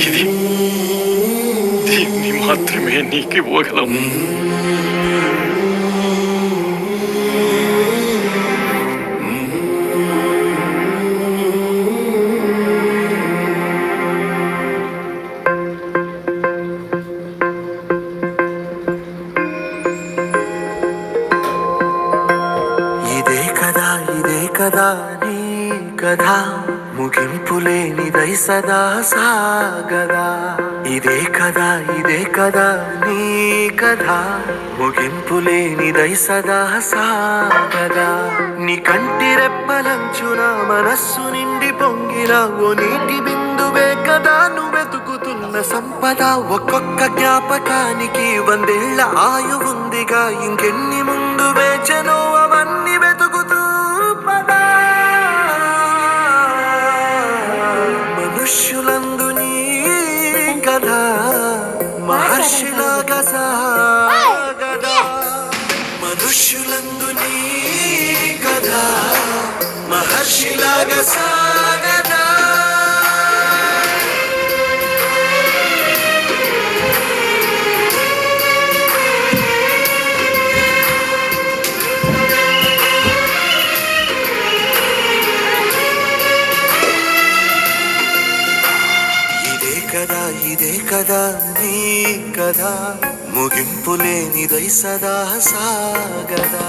ఇది దీన్ని మాత్రమే నీకు ఇవ్వగలం. ఇదే కదా నీ కథ, ముగింపు లేనిదై సదా సాగదా. ఇదే కదా నీ కథ, ముగింపు లేనిదై సదా సాగదా. నీ కంటి రెప్పలంచున మనస్సు నిండి పొంగిన ఓ నీటి బిందువే కదా నువ్వెతుకుతున్న సంపద. ఒక్కొక్క జ్ఞాపకానికి 100 ఏళ్ల ఆయువుందిగా, ఇంకెన్ని ముందు వేచనో అవన్నీ వెతుకుతూ పదా. మనుష్యులందు నీ కథ మహర్షిలాగా సాగదా. మనుష్యులందు నీ కథ మహర్షిలాగా సాగదా. ఇదే కదా నీ కదా, ముగింపు లేనిదై సదా సాగదా.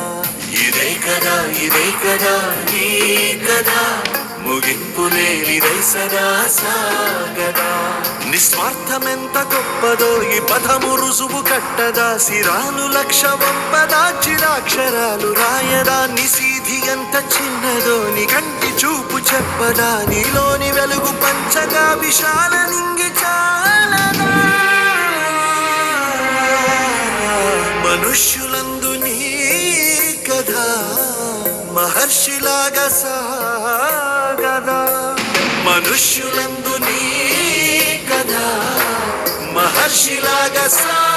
ఇదే కదా నీ కదా, ముగింపు లేనిదై సదా సాగదా. నిస్వార్థమెంత గొప్పదో ఈ పదము రుజువు కట్టదా. సిరాలు లక్ష వంపదా, చిరాక్షరాలు రాయదా. నిశీధి ఎంత చిన్నదో నీ కంటి చూపు చెప్పదా. నీలోని వెలుగు పంచగా విశాల నింగి చాలదా. మనుష్యులందు నీ కథ మహర్షిలాగా సాగదా. మనుష్యులందు నీ కథ మహర్షిలాగా సాగదా.